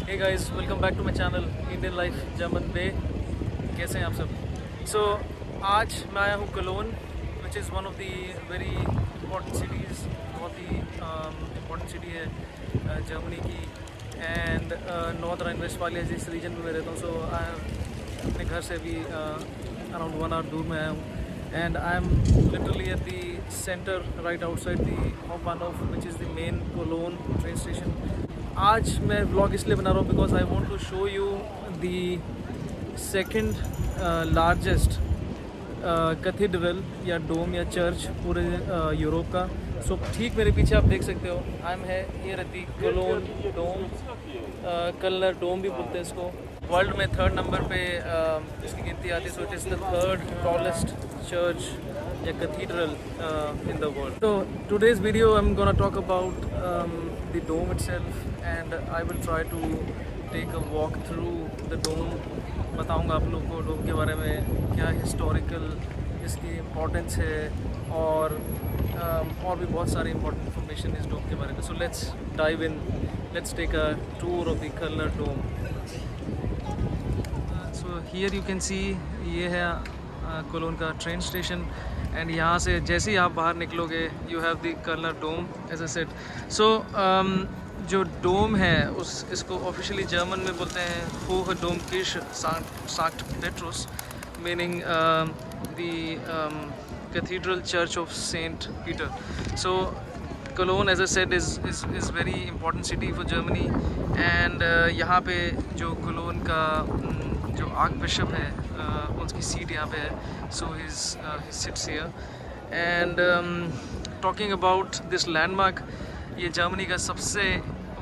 Hey guys, welcome back to my channel Indian life German day. कैसे हैं आप सब? आज मैं आया हूँ Cologne, which is one of the very important cities. बहुत ही इम्पॉर्टेंट सिटी है जर्मनी की। एंड नॉर्थ राइन वेस्टफालिया जिस रीजन में मैं रहता हूँ, सो आई अपने घर से भी अराउंड 1 आवर दूर में आया हूँ। And I am literally at the centre right outside the Hauptbahnhof, which is the main Cologne train station. आज मैं व्लॉग इसलिए बना रहा हूँ because I want to show you the second largest cathedral या डोम या चर्च पूरे Europe का। सो ठीक मेरे पीछे आप देख सकते हो, आई एम है ये रहती कोलोन डोम, कलर डोम भी बोलते हैं इसको। वर्ल्ड में 3rd नंबर पे इसकी गिनती आती है। So it is the 3rd tallest church या cathedral in the world. So today's video I'm gonna talk about the dome itself, and I will try to take a walk through the dome. बताऊंगा आप लोगों को डोम के बारे में, क्या historical इसकी इम्पोर्टेंस है और भी बहुत सारी इम्पोर्टेंट इन्फॉर्मेशन इस डोम के बारे में। So let's dive in, let's take a tour of the colour dome. So here you can see, ये है कोलोन का ट्रेन स्टेशन। एंड यहाँ से जैसे ही आप बाहर निकलोगे you have the colour dome as a set. So जो डोम है इसको ऑफिशियली जर्मन में बोलते हैं Hohe Domkirche Sankt Petrus, meaning the cathedral church of Saint Peter. So Cologne, as I said, is very important city for Germany, and यहाँ पे जो colon का जो आर्क बिशप है उनकी सीट यहाँ पे है। So he sits here, and talking about this landmark, ये जर्मनी का सबसे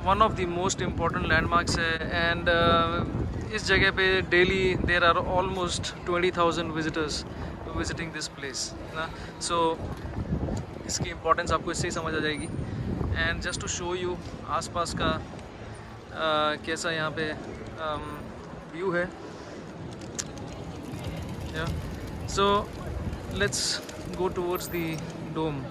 one of the most important landmarks है। एंड इस जगह पे daily there are almost 20,000 visitors visiting this place ना। सो इसकी इम्पोर्टेंस आपको इससे ही समझ आ जाएगी। And just to show you आसपास का कैसा यहाँ पे व्यू है। So let's go towards the dome.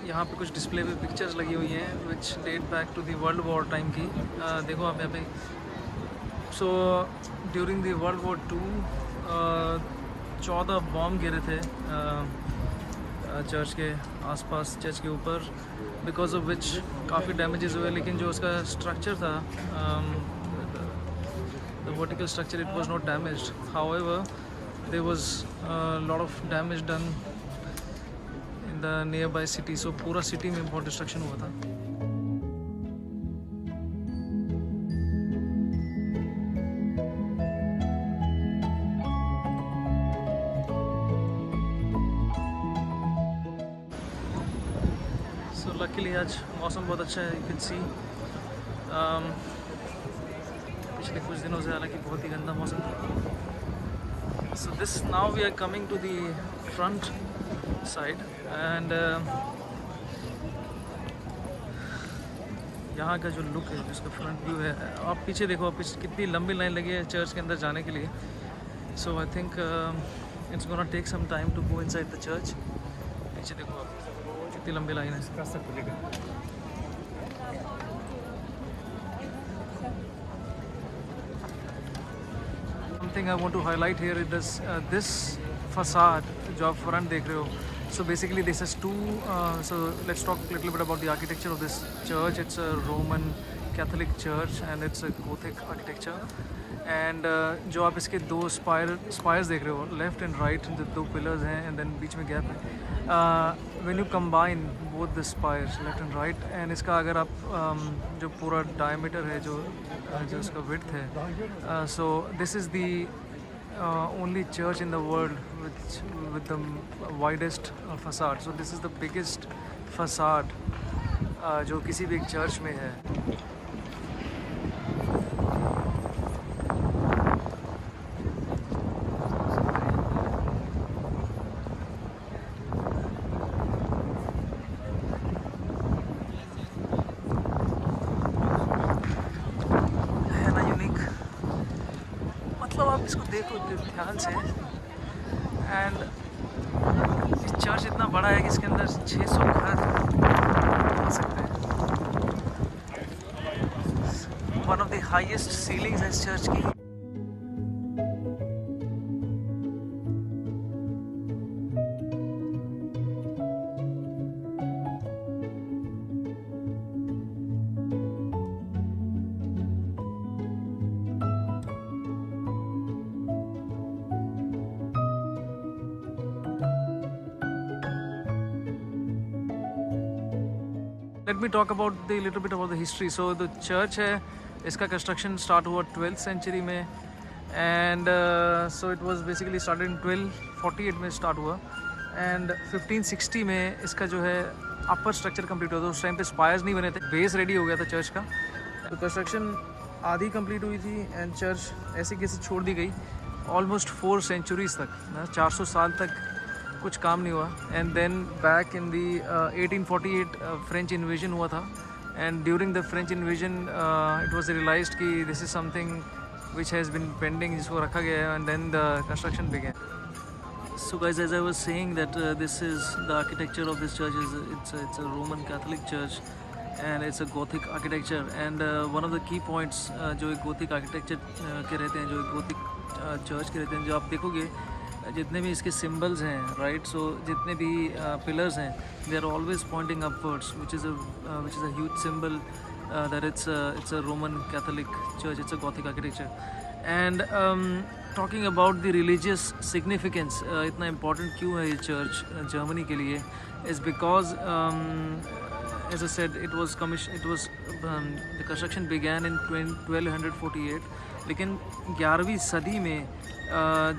यहाँ पे कुछ डिस्प्ले पे पिक्चर्स लगी हुई हैं which date back to the world war time की। देखो आप यहाँ पे। So during the world war 2 14 bomb गिरे थे चर्च के आसपास, चर्च के ऊपर, बिकॉज ऑफ विच काफ़ी डैमेजेस हुए। लेकिन जो उसका स्ट्रक्चर था, the vertical structure, it was not damaged. However there was lot of damage done the nearby city. So पूरा सिटी में बहुत डिस्ट्रक्शन हुआ था। सो लकीली आज मौसम बहुत अच्छा है। यू कैन सी पिछले कुछ दिनों से हालांकि बहुत ही गंदा मौसम था। So this now we are coming to the front side, and यहाँ का जो लुक है, जिसका फ्रंट व्यू है, आप पीछे देखो, आप कितनी लंबी लाइन लगी है चर्च के अंदर जाने के लिए। So I think it's gonna take some time to go inside the church. पीछे देखो आप कितनी लंबी लाइन है। Something I want to highlight here is this facade जो आप फ्रंट देख रहे हो। So basically this is two, so let's talk a little bit about the architecture of this church. It's a Roman Catholic church and it's a Gothic architecture. And जो आप इसके दो spires देख रहे हो, लेफ्ट एंड राइट, जो दो pillars हैं एंड देन बीच में गैप है। When you combine both the spires left and right, and इसका अगर आप जो पूरा डायमीटर है, जो इसका विड्थ है, सो this is the only church in the world with the widest facade. So this is the biggest facade जो किसी भी एक चर्च में है. मतलब आप इसको देखो ध्यान से. एंड इस चर्च इतना बड़ा है कि इसके अंदर 600 घर आ सकते हैं. One of the highest ceilings है इस चर्च की. Let me talk about the little bit about the history. So the church है, इसका construction start हुआ 12th century में, and so it was basically started in 1248 में start हुआ, and 1560 में इसका जो है upper structure complete हुआ. तो उस टाइम पे spires नहीं बने थे, base ready हो गया था church का. तो construction आधी complete हुई थी and church ऐसे कैसे छोड़ दी गई almost 4 centuries तक, 400 साल तक कुछ काम नहीं हुआ. And then back in the 1848 French invasion हुआ था. And during the French invasion it was realised कि this is something which has been pending, जिसको रखा गया है. And then the construction began. So guys, as I was saying that this is the architecture of this church is it's a Roman Catholic church and it's a Gothic architecture. And one of the key points जो एक Gothic architecture के रहते हैं, जो एक Gothic church के रहते हैं, जो आप देखोगे जितने भी इसके सिम्बल्स हैं, राइट, सो जितने भी पिलर्स हैं, they are always pointing upwards, which is a huge symbol that it's a Roman Catholic church, it's a Gothic architecture. And talking about the religious significance, इतना इम्पॉर्टेंट क्यों है ये चर्च जर्मनी के लिए, is because as I said, it was the construction began in 1248. लेकिन 11वीं सदी में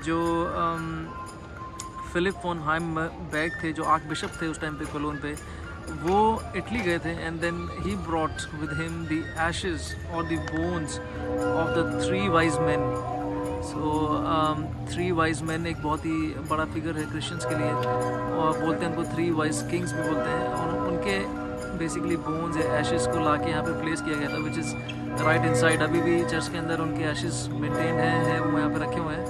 जो फिलिप फोन हाइमबर्ग थे, जो आर्क बिशप थे उस टाइम पे कोलोन पे, वो इटली गए थे. And then he brought with him the ashes और the bones of the 3 wise man. So 3 wise man एक बहुत ही बड़ा फिगर है क्रिश्चियंस के लिए, और बोलते हैं उनको 3 वाइज किंग्स भी बोलते हैं. और उनके बेसिकली बोन्स या एशेस को लाके यहाँ पे प्लेस किया गया था, विच इज़ राइट इनसाइड. अभी भी चर्च के अंदर उनके एशेस मेंटेन है वो यहाँ पे रखे हुए हैं.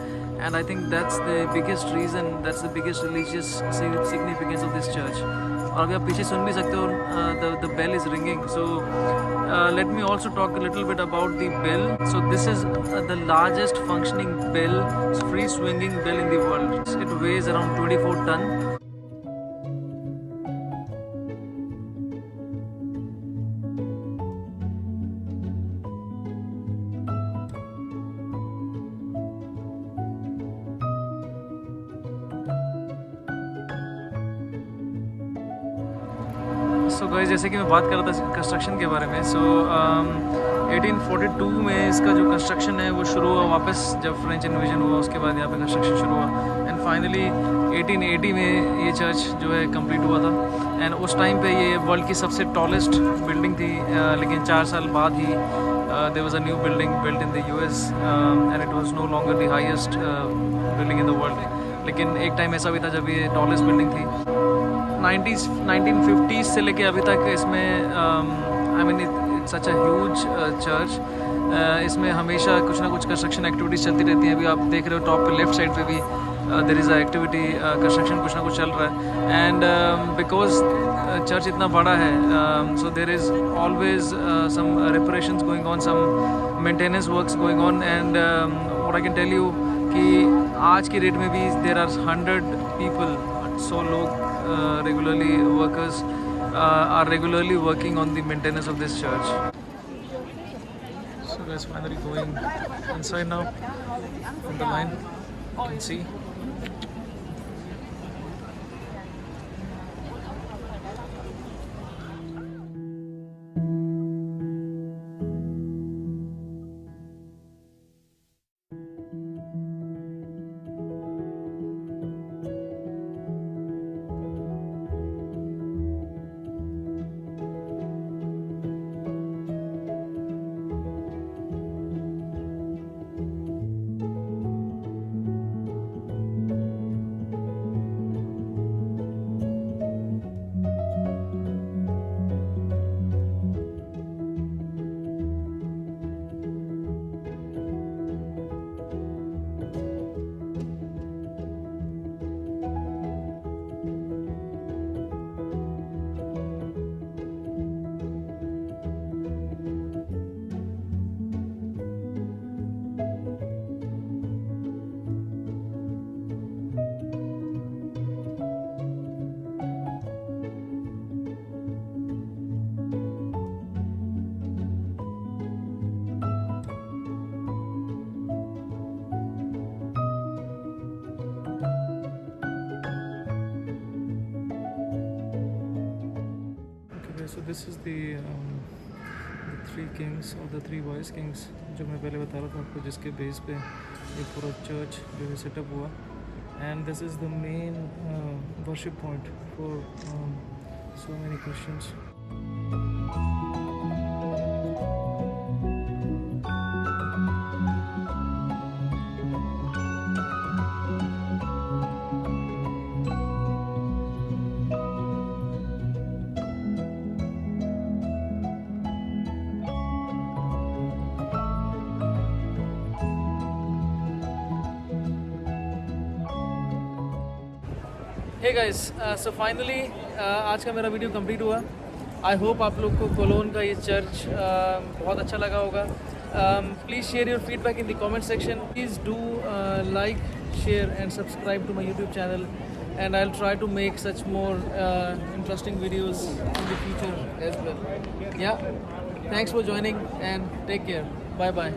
And I think that's the biggest reason, that's the biggest religious significance of this church. और अभी आप पीछे सुन भी सकते हो, the bell is ringing. So let me also talk a little bit about the bell. So this is the largest functioning bell, free swinging bell in the world. It weighs around 24 ton. So guys, जैसे कि मैं बात कर रहा था construction के बारे में, सो 1842 में इसका जो कंस्ट्रक्शन है वो शुरू हुआ वापस, जब फ्रेंच इन्वेजन हुआ उसके बाद यहाँ पे कंस्ट्रक्शन शुरू हुआ. एंड फाइनली 1880 में ये चर्च जो है कंप्लीट हुआ था. एंड उस टाइम पे ये वर्ल्ड की सबसे टॉलेस्ट बिल्डिंग थी. लेकिन 4 साल बाद ही there was a new building built in the US and it was no longer the highest building in the world. लेकिन एक टाइम ऐसा भी था जब ये टॉलेस्ट बिल्डिंग थी. 1950s से लेके अभी तक इसमें I mean it's such a huge church. इसमें हमेशा कुछ ना कुछ कंस्ट्रक्शन एक्टिविटीज़ चलती रहती हैं. अभी आप देख रहे हो टॉप पे लेफ्ट साइड पे भी there is a activity, construction कुछ ना कुछ चल रहा है. एंड बिकॉज चर्च इतना बड़ा है, so there is always some reparations going on, some maintenance works going on. And what I can tell you कि आज की डेट में भी देयर आर 100 पीपल, 100 लोग regularly workers are regularly working on the maintenance of this church. So guys, finally going inside now on the line, you can see. Okay, so this is the three kings or the three wise kings जो मैं पहले बता रहा था आपको, जिसके base पे ये पूरा चर्च जो है सेटअप हुआ. And this is the main worship point for so many Christians. Hey guys, so finally आज का मेरा वीडियो कंप्लीट हुआ. आई होप आप लोग को कोलोन का ये चर्च बहुत अच्छा लगा होगा. Please share your feedback in the comment section. Please do like, share and subscribe to my YouTube channel, and I'll try to make such more interesting videos in the future as well. Yeah, thanks for joining and take care. Bye bye.